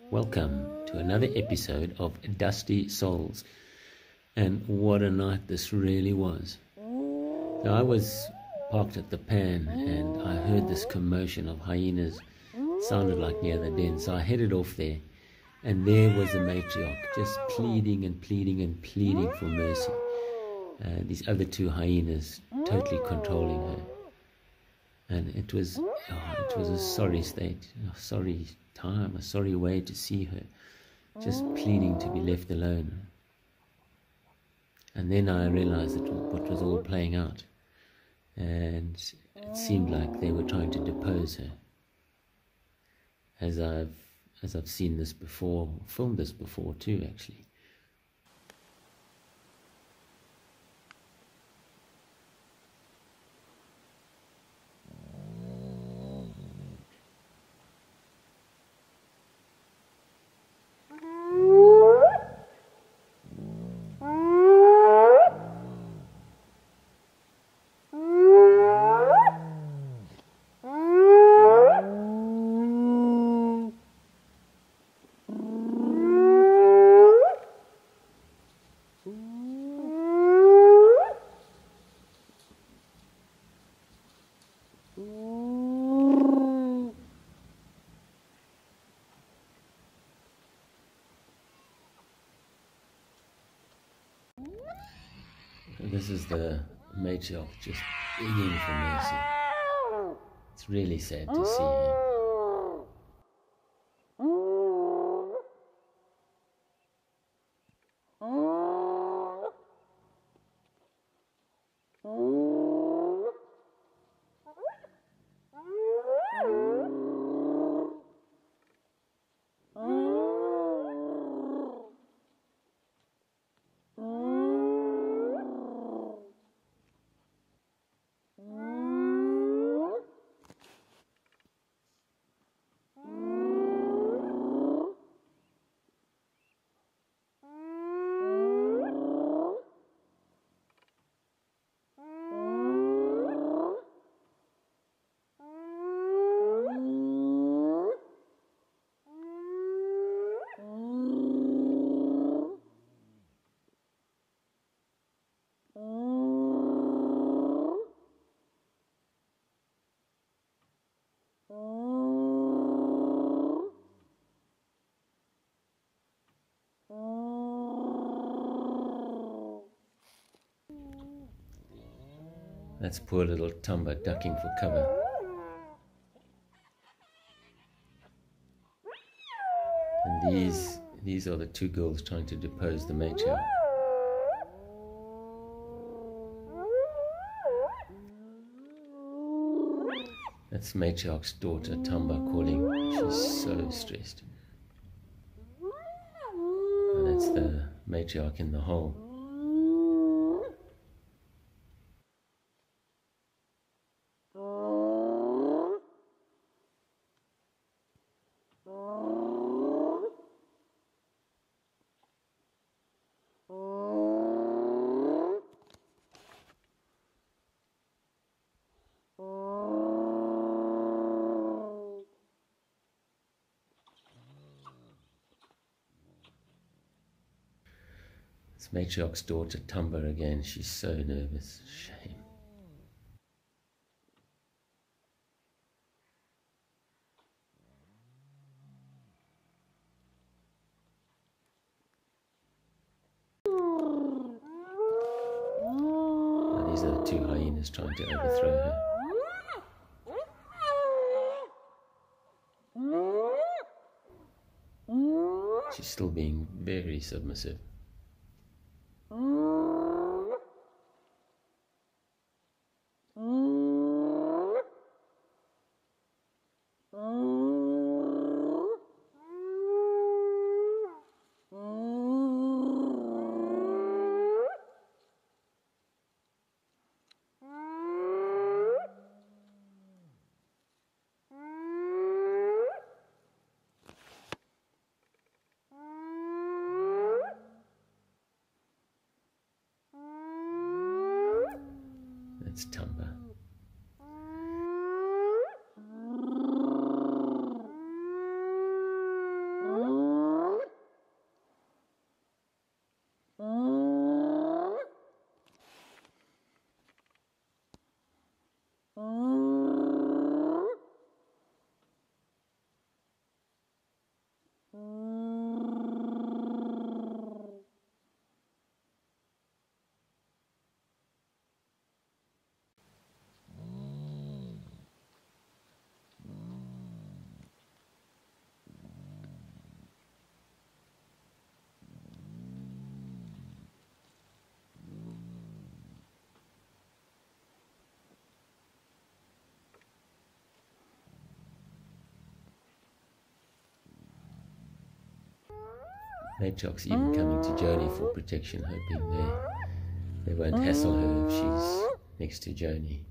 Welcome to another episode of Dusty Souls. And what a night this really was. So I was parked at the pan and I heard this commotion of hyenas. It sounded like near the den, so I headed off there. And there was the matriarch just pleading and pleading and pleading for mercy. These other two hyenas totally controlling her. And it was a sorry state, a sorry time, a sorry way to see her, just pleading to be left alone. And then I realized that what was all playing out, and it seemed like they were trying to depose her. As I've seen this before, filmed this before too, actually. This is the matriarch just begging for mercy. It's really sad to see her. That's poor little Tumba ducking for cover. And these are the two girls trying to depose the matriarch. That's matriarch's daughter, Tumba, calling. She's so stressed. And that's the matriarch in the hole. It's matriarch's daughter, Tumba, again. She's so nervous. Shame. Now, these are the two hyenas trying to overthrow her. She's still being very submissive. That's Tumba. Matriarch's even coming to Joni for protection, hoping they won't hassle her if she's next to Joni.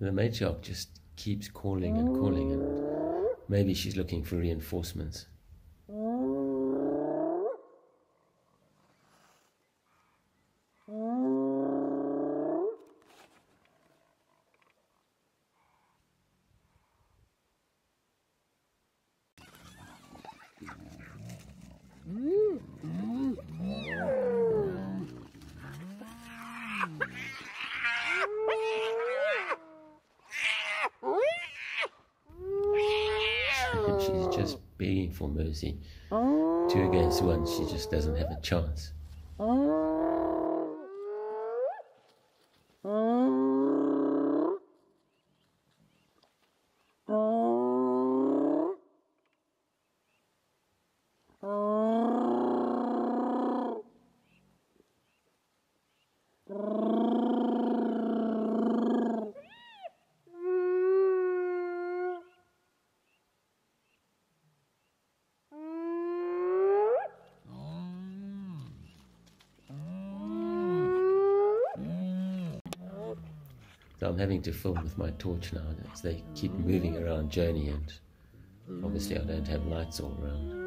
The matriarch just keeps calling and calling, and maybe she's looking for reinforcements. And she's just begging for mercy. 2 against 1, she just doesn't have a chance. So I'm having to film with my torch now as they keep moving around Joni, and obviously I don't have lights all around.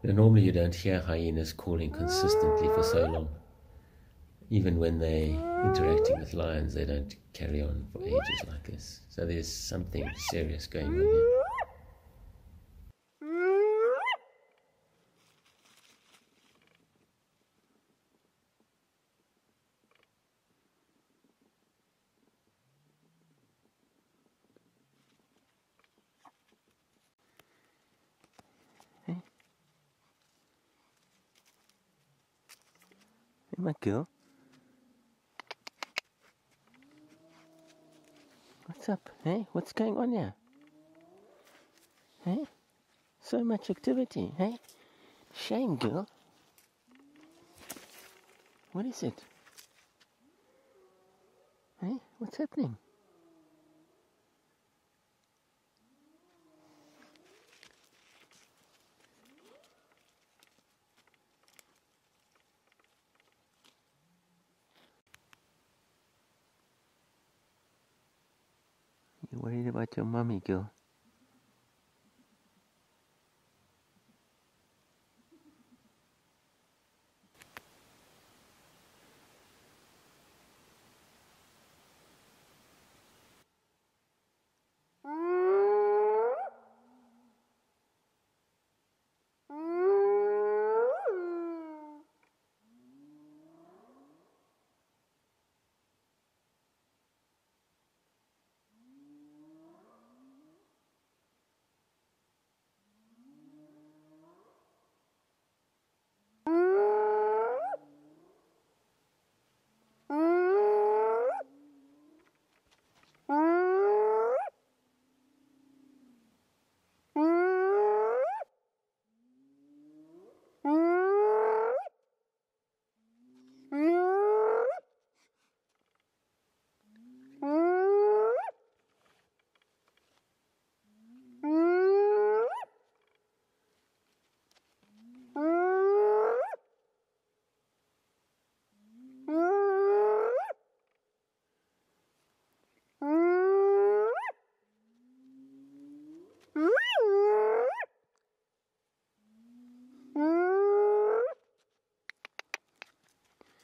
Now, normally you don't hear hyenas calling consistently for so long. Even when they're interacting with lions, they don't carry on for ages like this. So there's something serious going on here. Hey, my girl. What's up? Hey, what's going on here? Hey, so much activity. Hey, shame, girl. What is it? Hey, what's happening? You worried about your mommy, girl?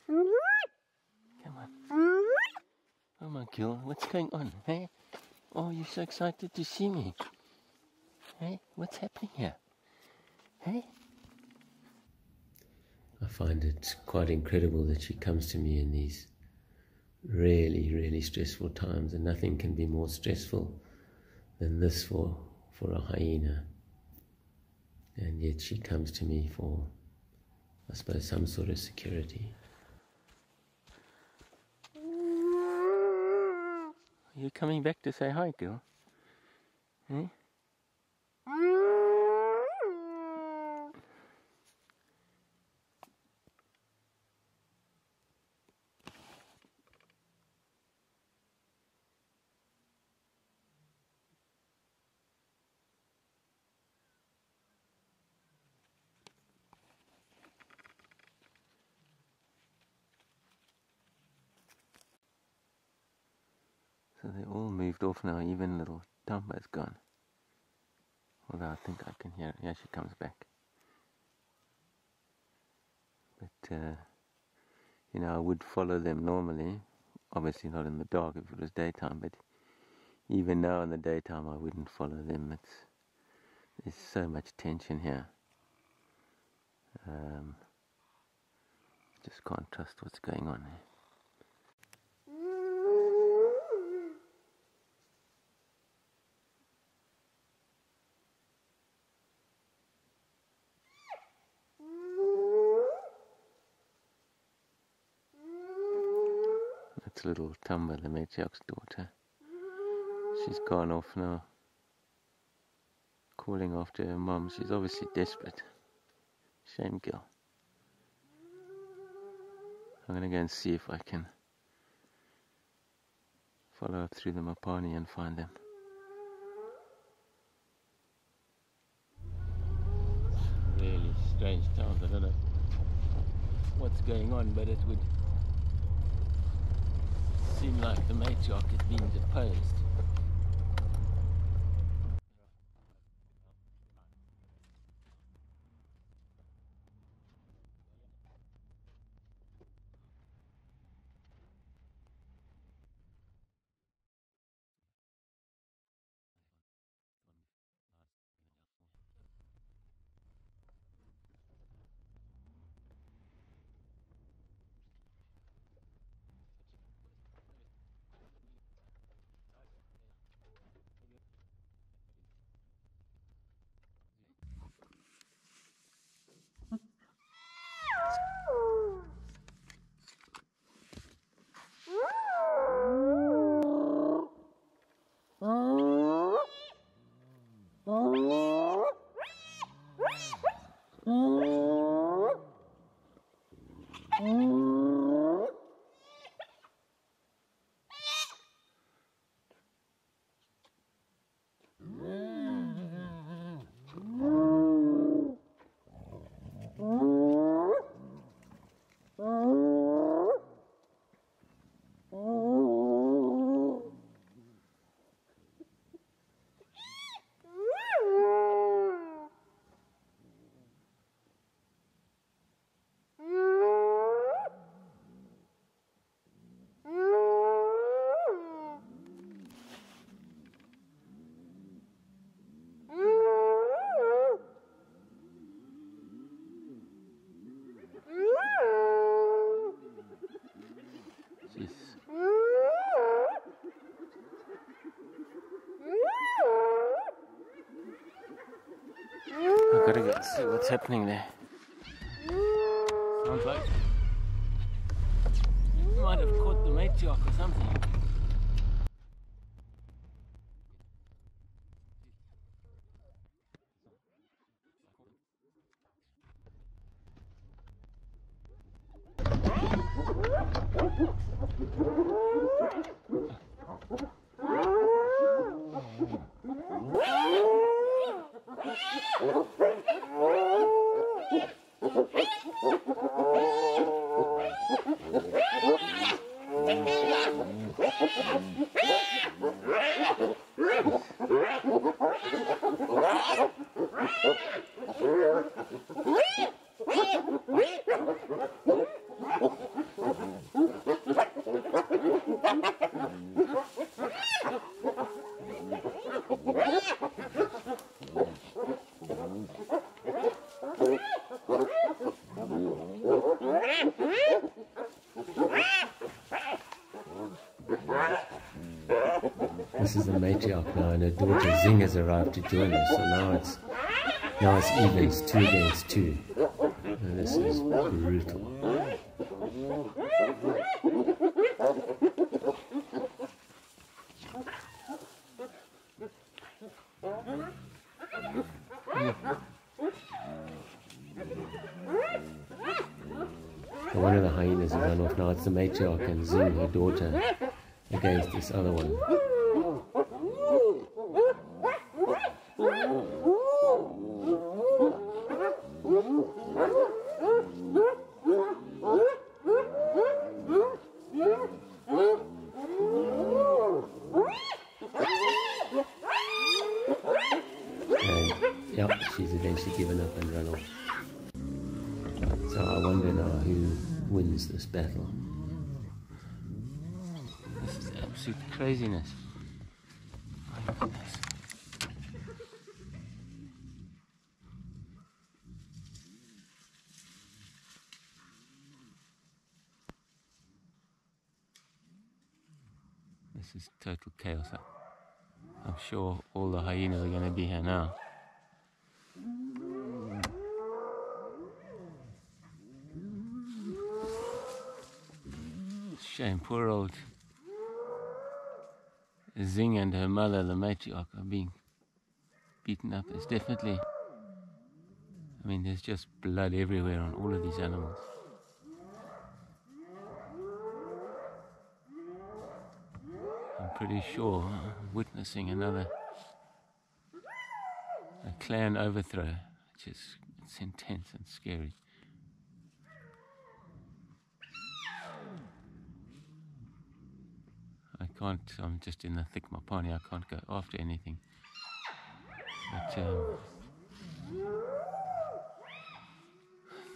Come on. Come on, Gil. What's going on, hey? Oh, you're so excited to see me. Hey, what's happening here? Hey? I find it quite incredible that she comes to me in these really, really stressful times, and nothing can be more stressful than this for a hyena. And yet she comes to me for, I suppose, some sort of security. Are you coming back to say hi, girl? Hey? So they all moved off now, even little Tamba's gone. Although I think I can hear it. Yeah, she comes back. But, you know, I would follow them normally. Obviously not in the dark if it was daytime, but even now in the daytime I wouldn't follow them. There's so much tension here. Just can't trust what's going on here. That's little Tamba, the matriarch's daughter. She's gone off now, calling after her mum. She's obviously desperate. Shame girl. I'm going to go and see if I can follow up through the Mapani and find them. Really strange times. I don't know what's going on, but it would seem like the matriarch has been deposed. I've got to go and see what's happening there. Sounds like you might have caught the matriarch or something. this is the matriarch now, and her daughter Zing has arrived to join us. So now it's even. It's 2 against 2. And this is brutal. So one of the hyenas has run off. Now it's the matriarch and Zing, her daughter, against this other one. And yep, she's eventually given up and run off. So I wonder now who wins this battle. This is absolute craziness. My goodness. This is total chaos. I'm sure all the hyenas are going to be here now. Shame, poor old Zing and her mother, the matriarch, are being beaten up. There's definitely, I mean, there's just blood everywhere on all of these animals. I'm pretty sure I'm witnessing a clan overthrow, which is, it's intense and scary. I can't, I'm just in the thick mapani, I can't go after anything. But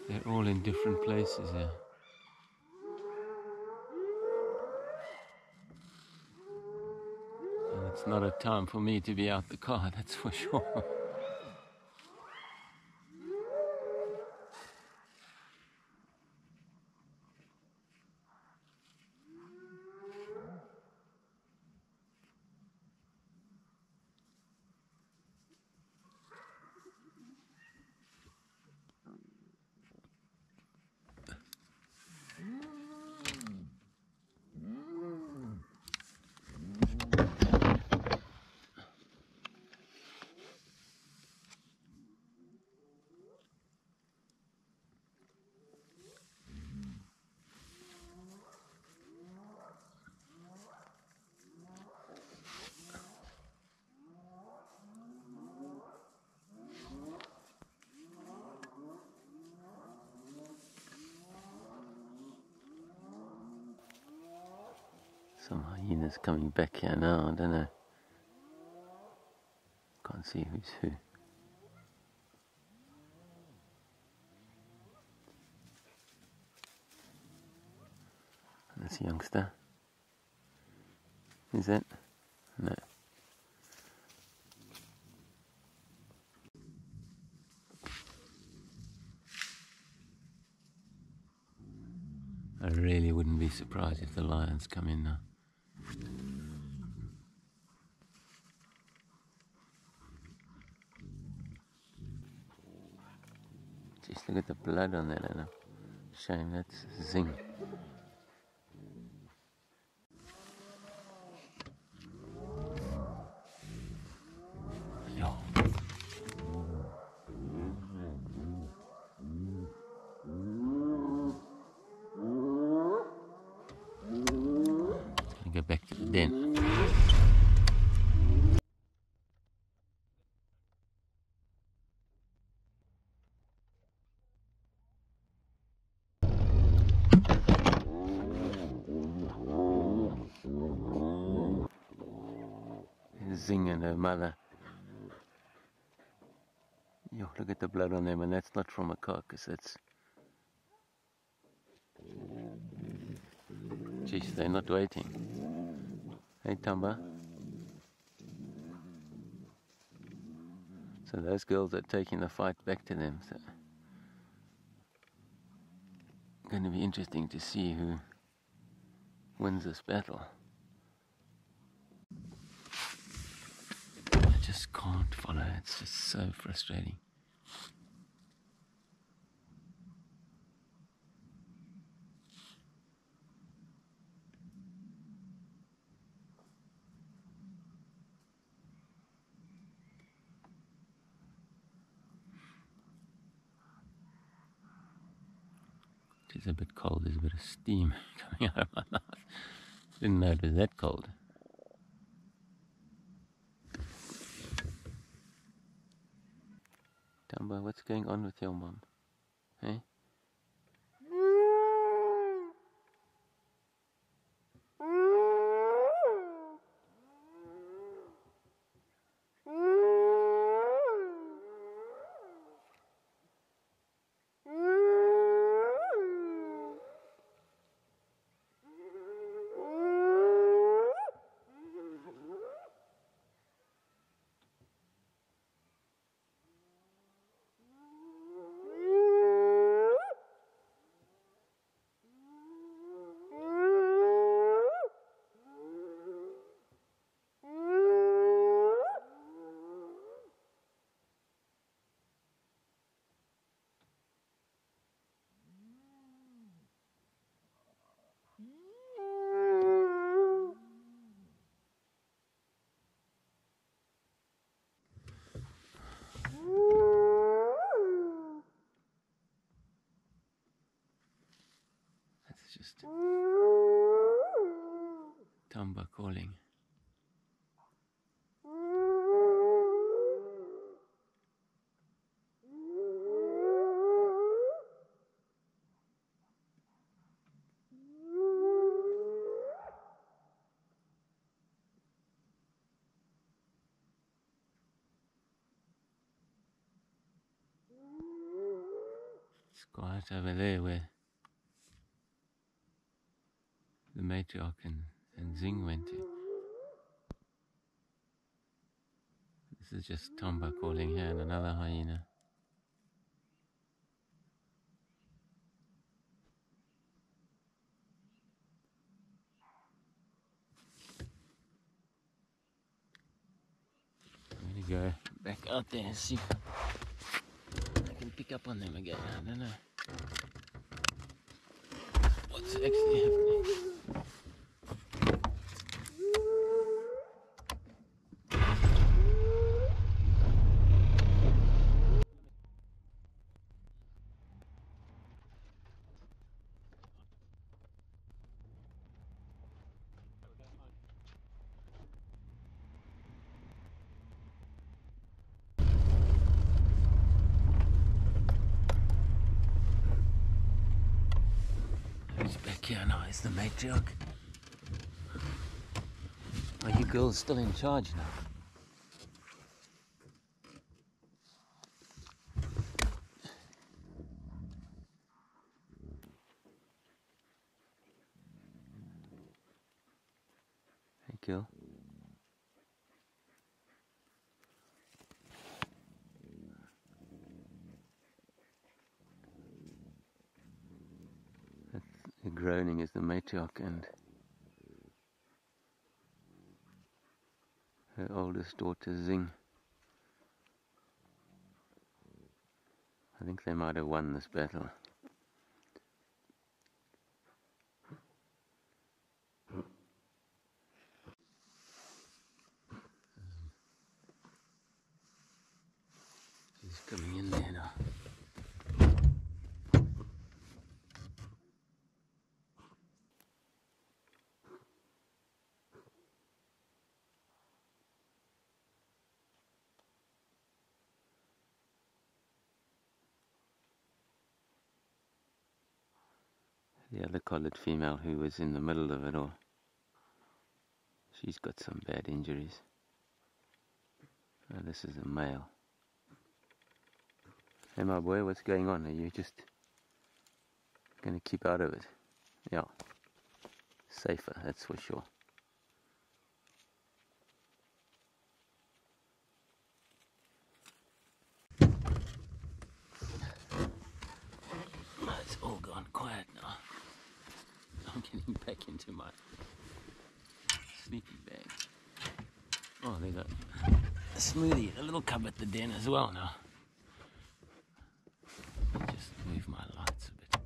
they're all in different places here. And it's not a time for me to be out the car, that's for sure. Some hyenas coming back here now, I don't know. Can't see who's who. That's a youngster. Is that? No. I really wouldn't be surprised if the lions come in now. Just look at the blood on that animal. Shame, that's Zing. Yo. Gonna go back to the den. Zing and her mother. Yo, look at the blood on them, and that's not from a carcass, that's... Jeez, they're not waiting. Hey, Tamba. So those girls are taking the fight back to them. So going to be interesting to see who wins this battle. just can't follow. It's just so frustrating. It is a bit cold. There's a bit of steam coming out of my mouth. Didn't know it was that cold. Dumbo, what's going on with your mom? Hey? That's just Dumbo calling. It's quiet over there where the matriarch and Zing went to. This is just Tomba calling here and another hyena. I'm going to go back out there and see if I can pick up on them again. I don't know what's actually happening. Who's back here now? Is the matriarch? Are you girls still in charge now? Hey, girl. The groaning is the matriarch and her oldest daughter Zing. I think they might have won this battle. She's coming in there now. The other collared female who was in the middle of it all, she's got some bad injuries. Oh, this is a male. Hey my boy, what's going on? Are you just going to keep out of it? Yeah, safer, that's for sure. It's all gone quiet now. I'm getting back into my sleeping bag. Oh, there you go. Smoothie, a little cub at the den as well now. Just move my lights a bit.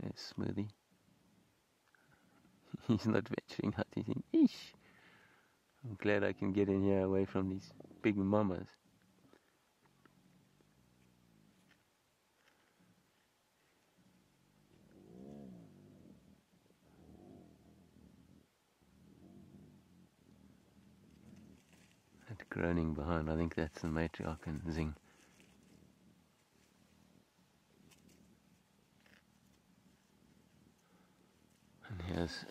There's Smoothie. He's not venturing out. He's thinking, eesh, I'm glad I can get in here away from these big mamas. That groaning behind, I think that's the matriarch and Zing. And here's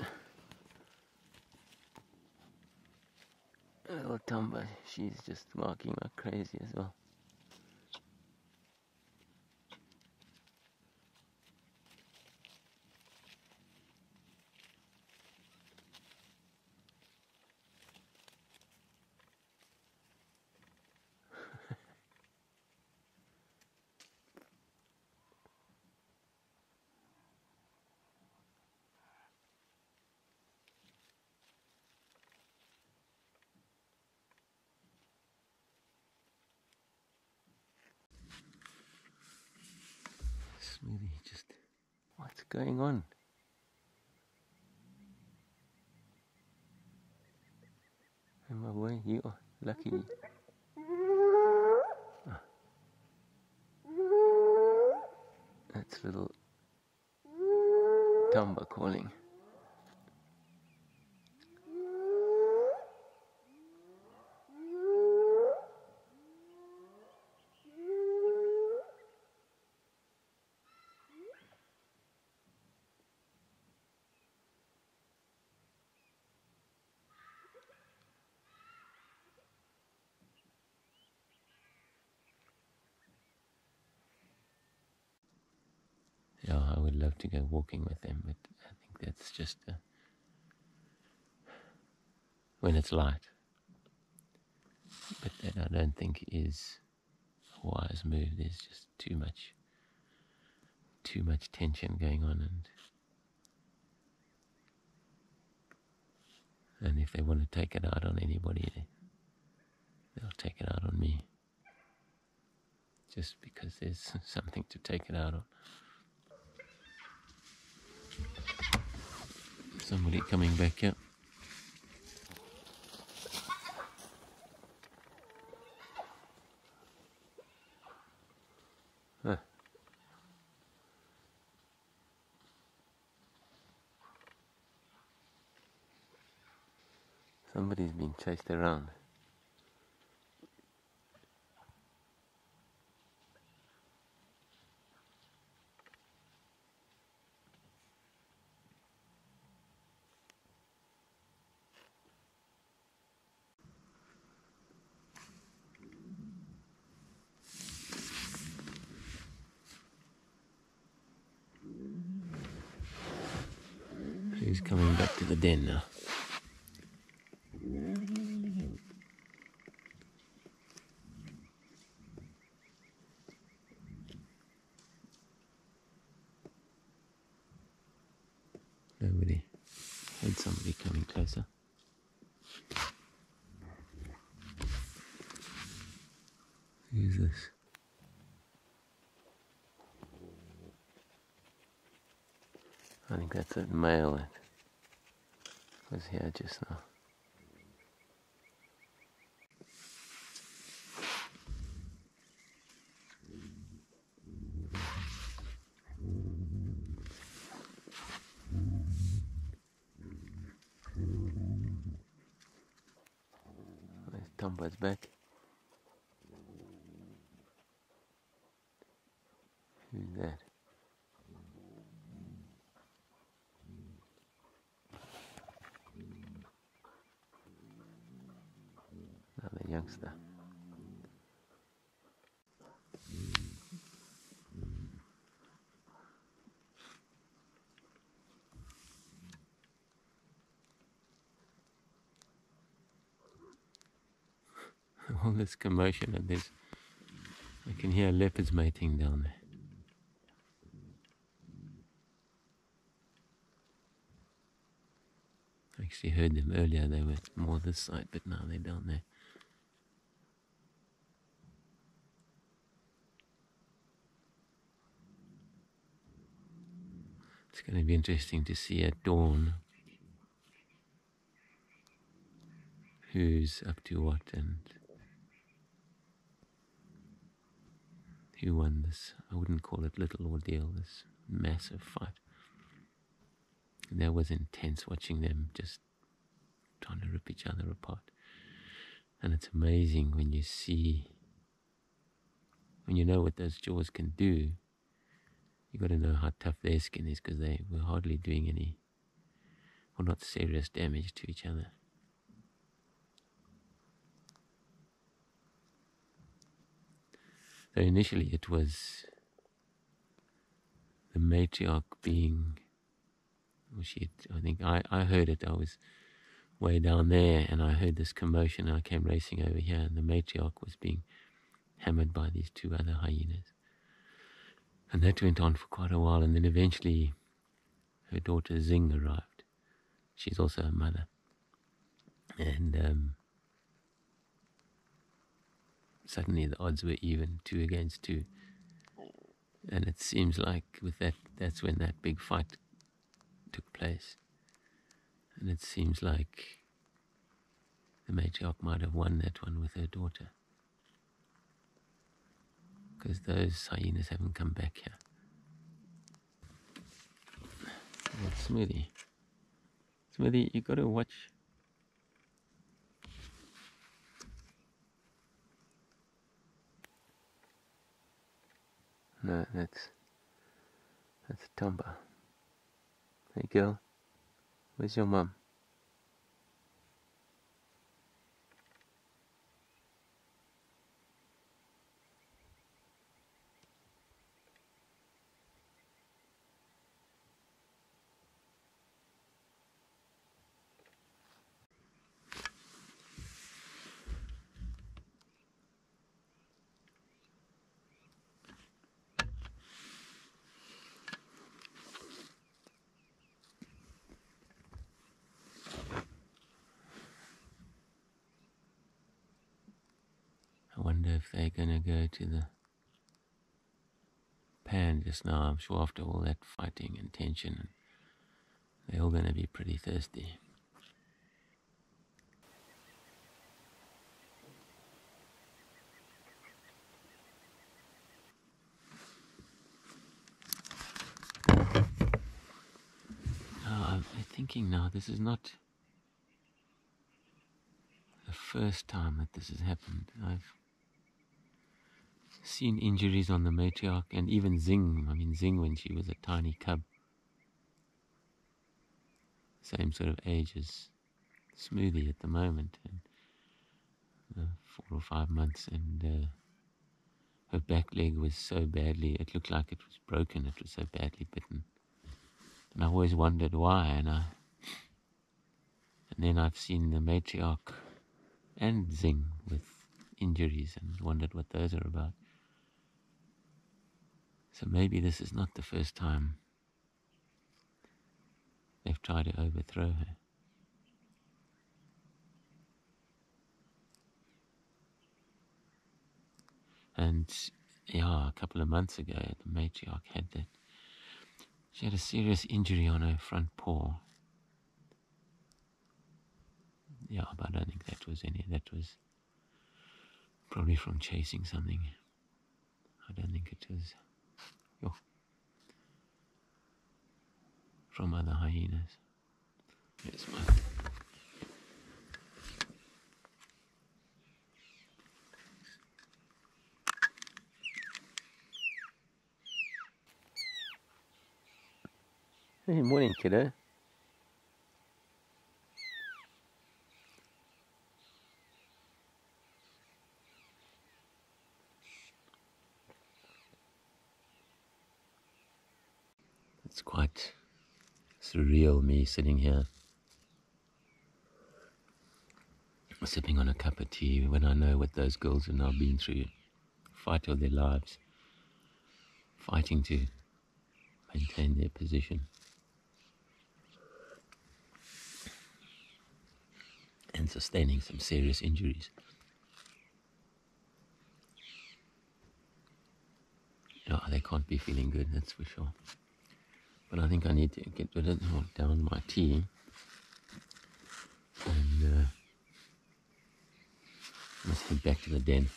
little Tomba. She's just barking like crazy as well. Smoothie, just what's going on? And my boy, you are lucky. Ah. That's little Tomba calling. Yeah, I would love to go walking with them, but I think that's just when it's light. But that I don't think is a wise move. There's just too much tension going on, and if they want to take it out on anybody, they'll take it out on me. Just because there's something to take it out on. Somebody coming back here. Huh. Somebody's being chased around. Who's coming back to the den now? Nobody. Heard somebody coming closer. Who's this? I think that's a male that was here just now. There's Tomba's back. Who's that? Another youngster. all this commotion, and I can hear leopards mating down there. I actually heard them earlier. They were more this side, but now they're down there. It's going to be interesting to see at dawn who's up to what and who won this. I wouldn't call it little ordeal, this massive fight. And that was intense, watching them just trying to rip each other apart. And it's amazing when you know what those jaws can do. You got to know how tough their skin is, because they were hardly doing any, or not serious damage to each other. So initially it was the matriarch being, I think I heard it. I was way down there and I heard this commotion and I came racing over here, and the matriarch was being hammered by these two other hyenas. And that went on for quite a while, and then eventually her daughter Zing arrived. She's also a mother. And suddenly the odds were even, 2 against 2. And it seems like with that's when that big fight took place. And it seems like the matriarch might have won that one with her daughter, because those hyenas haven't come back here. Well, Smoothie, you got to watch. No, that's Tomba. Hey girl, where's your mum? I wonder if they're going to go to the pan just now. I'm sure after all that fighting and tension, they're all going to be pretty thirsty. I'm thinking now, this is not the first time that this has happened. I've seen injuries on the matriarch, and even Zing. I mean, Zing when she was a tiny cub, same sort of age as Smoothie at the moment, and 4 or 5 months, and her back leg was so badly, it looked like it was broken. It was so badly bitten, and I always wondered why. And then I've seen the matriarch and Zing with injuries and wondered what those are about. So maybe this is not the first time they've tried to overthrow her. And yeah, a couple of months ago, the matriarch she had a serious injury on her front paw. Yeah, but I don't think that was probably from chasing something. I don't think it was from other hyenas. Yes, mate. Hey, morning, kiddo. It's quite surreal, me sitting here sipping on a cup of tea when I know what those girls have now been through, fight of their lives, fighting to maintain their position, and sustaining some serious injuries. No, they can't be feeling good, that's for sure. But I think I need to get rid of down my tea and let's head back to the den.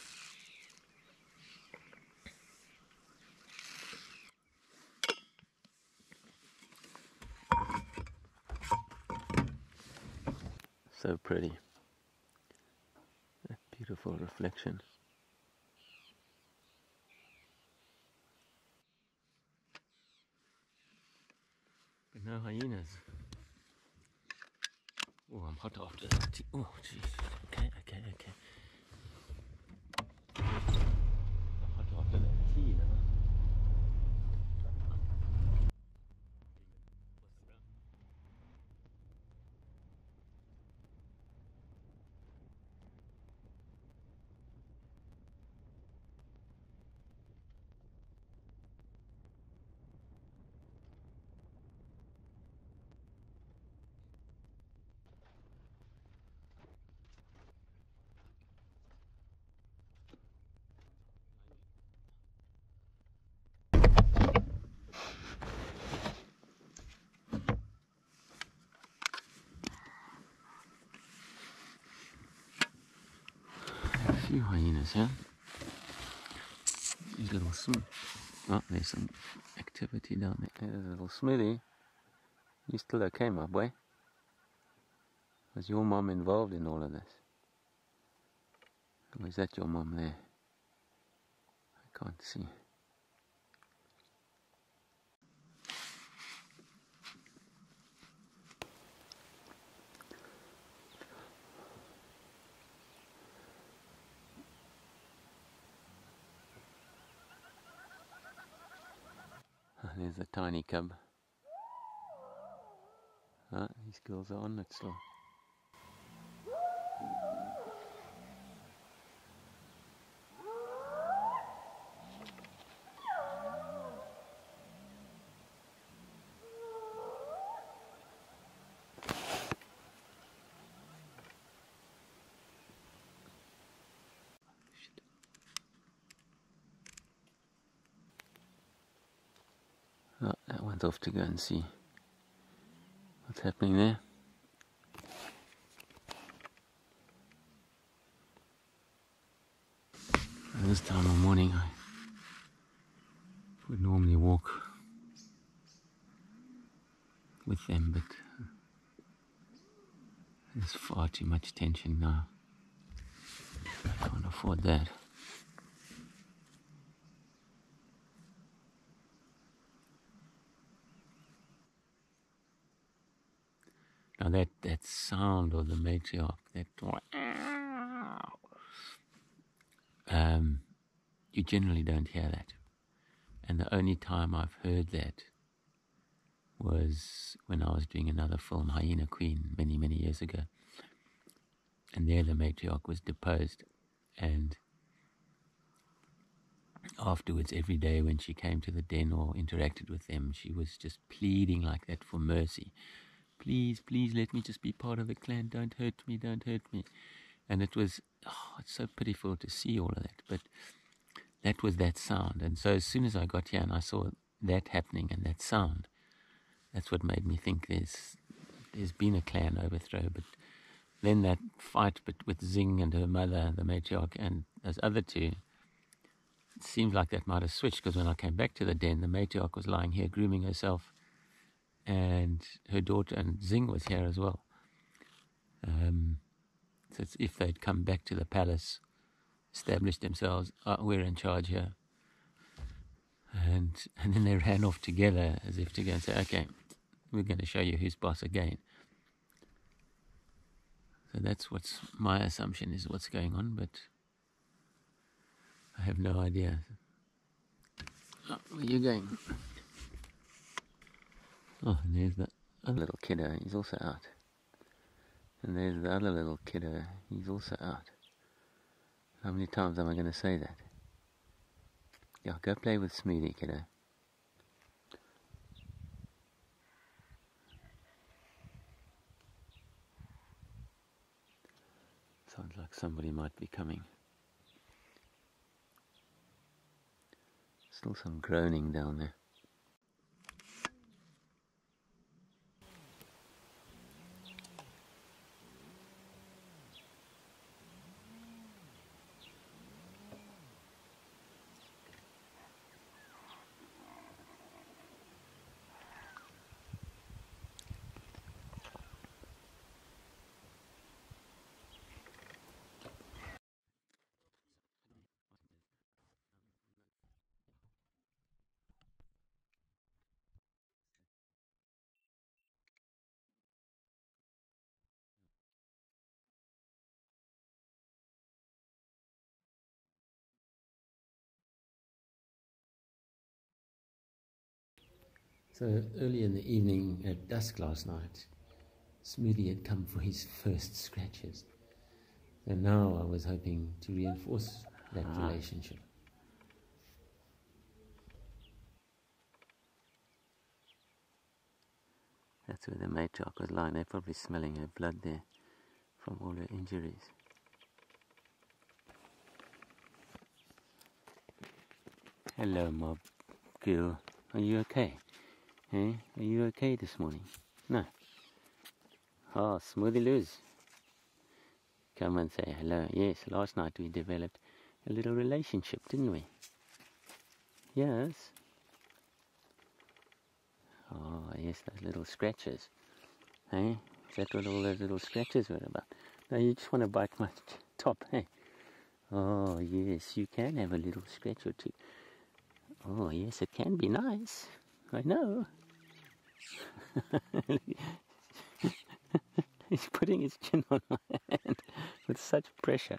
So pretty. That beautiful reflection. But no hyenas. Oh, I'm hot after that tea. Oh, jeez. Okay. I'm hot after that tea now. A few hyenas, yeah? These little oh, there's some activity down there. There's a little Smithy. You still okay, my boy? Was your mom involved in all of this? Or is that your mom there? I can't see. There's a tiny cub. These girls are on it still. Oh, that one's off to go and see what's happening there. And this time of morning I would normally walk with them, but there's far too much tension now. I can't afford that. Now that sound of the matriarch, that you generally don't hear that. And the only time I've heard that was when I was doing another film, Hyena Queen, many, many years ago. And there the matriarch was deposed. And afterwards, every day when she came to the den or interacted with them, she was just pleading like that for mercy. Please, please let me just be part of the clan. Don't hurt me, don't hurt me. And it was, it's so pitiful to see all of that. But that was that sound. And so as soon as I got here and I saw that happening and that sound, that's what made me think there's been a clan overthrow. But then that fight with Zing and her mother, the matriarch, and those other two, it seemed like that might have switched, because when I came back to the den, the matriarch was lying here grooming herself, and her daughter and Zing was here as well. So it's if they'd come back to the palace, established themselves, we're in charge here. And then they ran off together as if to go and say, okay, we're going to show you who's boss again. So that's what's my assumption is what's going on, but I have no idea. Oh, where are you going? Oh, and there's that other little kiddo. He's also out. And there's the other little kiddo, he's also out. How many times am I going to say that? Yeah, go play with Smoothie, kiddo. Sounds like somebody might be coming. Still some groaning down there. So early in the evening at dusk last night, Smoothie had come for his first scratches. And now I was hoping to reinforce that relationship. That's where the matriarch was lying. They're probably smelling her blood there from all her injuries. Hello, my girl. Are you okay? Eh? Are you okay this morning? No. Oh, Smoothie Luz. Come and say hello. Yes, last night we developed a little relationship, didn't we? Yes. Oh, yes, those little scratches. Eh? Is that what all those little scratches were about? No, you just want to bite my top, eh? Oh, yes, you can have a little scratch or two. Oh, yes, it can be nice. I know. He's putting his chin on my hand with such pressure.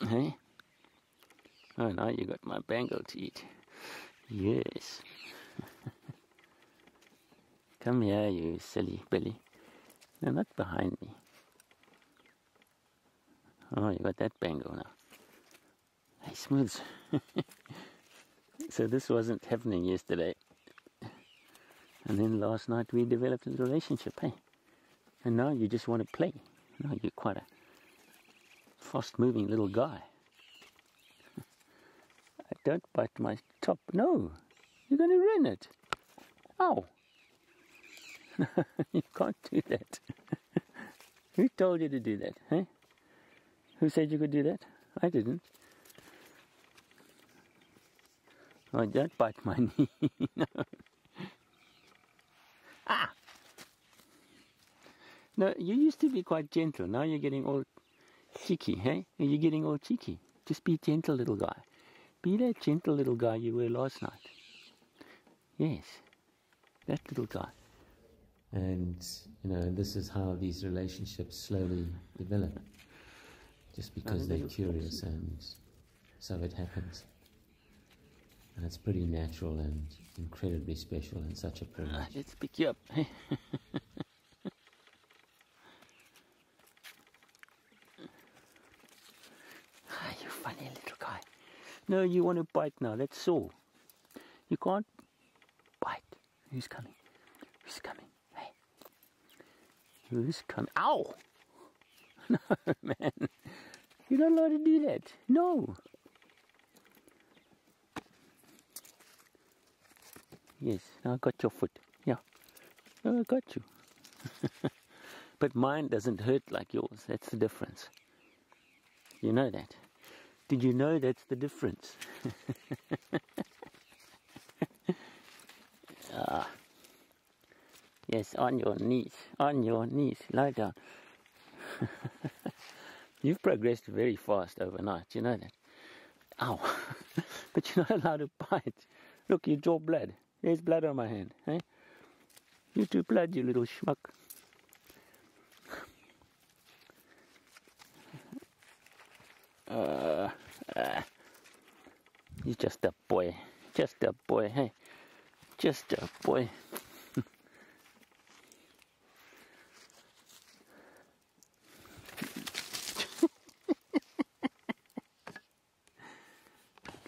Hey? Oh, now you got my bangle to eat. Yes. Come here, you silly Billy. No, not behind me. Oh, you got that bangle now. Hey, Smooths. So this wasn't happening yesterday. And then last night we developed a little relationship, hey? And now you just want to play. Now you're quite a fast-moving little guy. Don't bite my top. No, you're going to ruin it. Ow. You can't do that. Who told you to do that, eh? Who said you could do that? I didn't. Oh, don't bite my knee. No. Ah! No, you used to be quite gentle. Now you're getting all cheeky, hey? You're getting all cheeky. Just be gentle, little guy. Be that gentle little guy you were last night. Yes, that little guy. And, you know, this is how these relationships slowly develop. Just because they're curious, and so it happens. And it's pretty natural and incredibly special and such a privilege. Let's pick you up. You funny little guy. No, you want to bite now. That's sore. You can't bite. Who's coming? Who's coming? Hey. Who's coming? Ow! No, man. You're not allowed to do that. No. Yes, now I got your foot. Yeah. Oh, I got you. But mine doesn't hurt like yours. That's the difference. You know that. Did you know that's the difference? Yes, on your knees. On your knees. Lie down. You've progressed very fast overnight. You know that. Ow. But you're not allowed to bite. Look, you draw blood. There's blood on my hand. Eh? You drew blood, you little schmuck. You're just a boy. Just a boy, hey? Just a boy.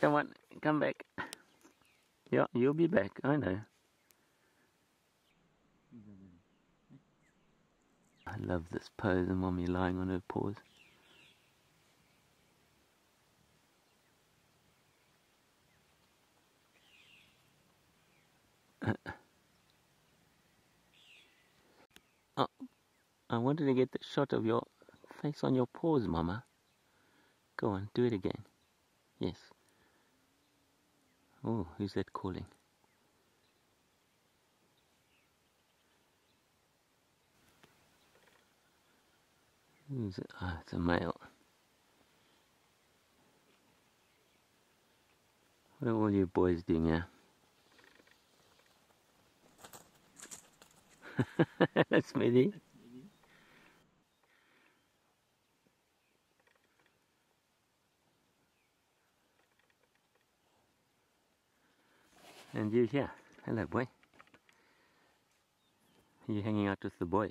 Come on, come back. Yeah, you'll be back, I know. I love this pose of Mommy lying on her paws. Oh, I wanted to get the shot of your face on your paws, Mama. Go on, do it again. Yes. Oh, who's that calling? Who's it? Ah, it's a male. What are all you boys doing here? That's Smithy. And you here. Hello, boy. You hanging out with the boys?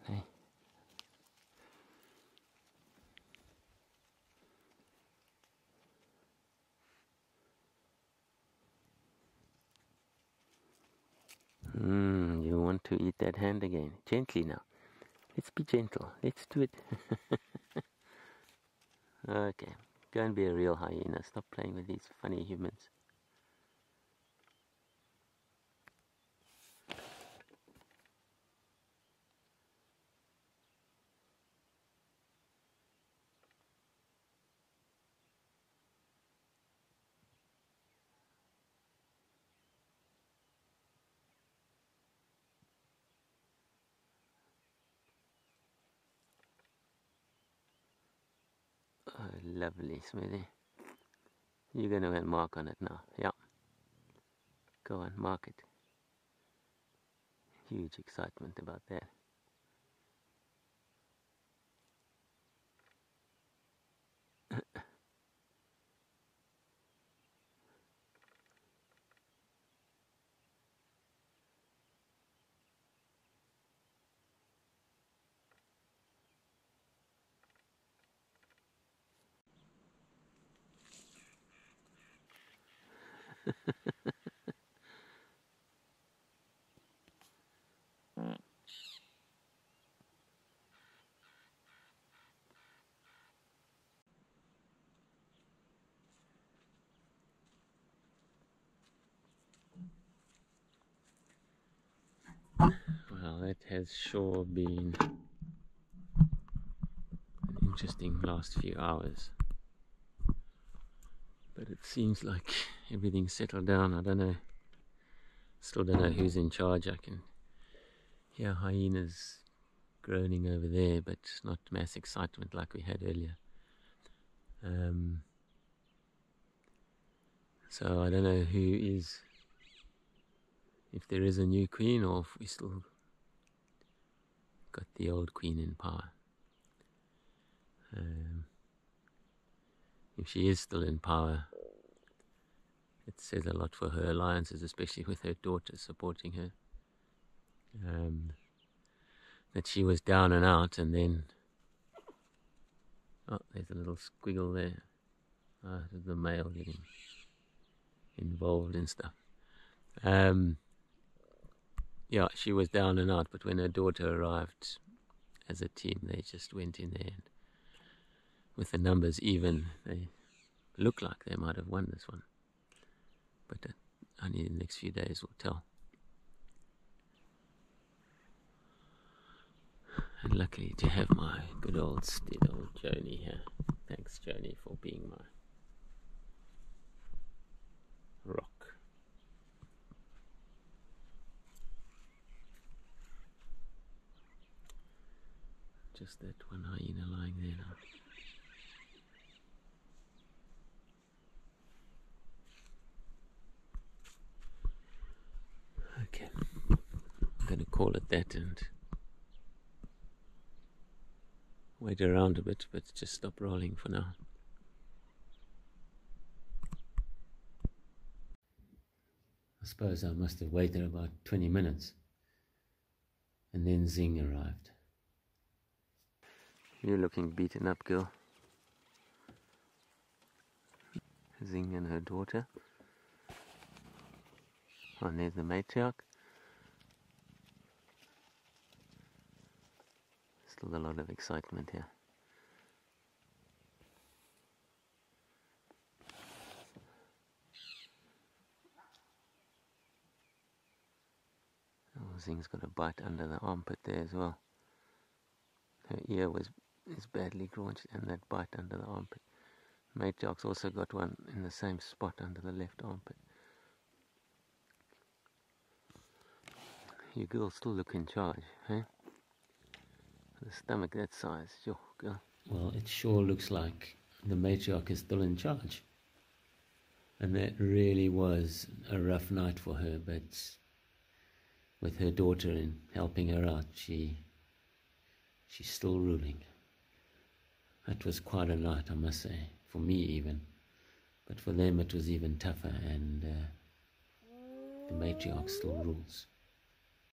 Hey. You want to eat that hand again. Gently now. Let's be gentle. Let's do it. Okay. Go and be a real hyena. Stop playing with these funny humans. Oh, lovely, Smithy. You're going to mark on it now. Yeah. Go on, mark it. Huge excitement about that. Well, it has sure been an interesting last few hours. But it seems like everything's settled down. I don't know. Still don't know who's in charge. I can hear hyenas groaning over there, but not mass excitement like we had earlier. So I don't know who is, if there is a new queen or if we still got the old queen in power. If she is still in power, it says a lot for her alliances, especially with her daughters supporting her. That she was down and out, and then, oh, there's a little squiggle there. The male getting involved in stuff. Yeah, she was down and out, but when her daughter arrived as a team, they just went in there, and with the numbers even, they look like they might have won this one. But only the next few days will tell. And luckily to have my good old steady old Joni here. Thanks, Joni, for being my rock. Just that one hyena lying there now. Okay, I'm going to call it that, and wait around a bit, but just stop rolling for now. I suppose I must have waited about 20 minutes, and then Zing arrived. You're looking beaten up, girl. Zing and her daughter. Oh, and there's the matriarch. Still a lot of excitement here. Oh, Zing's got a bite under the armpit there as well. Her ear is badly gorged, and that bite under the armpit. Matriarch's also got one in the same spot under the left armpit. You girls still look in charge, eh? The stomach that size, yo, girl. Well, it sure looks like the matriarch is still in charge. And that really was a rough night for her, but with her daughter in helping her out, she's still ruling. That was quite a night, I must say, for me even. But for them it was even tougher, and the matriarch still rules.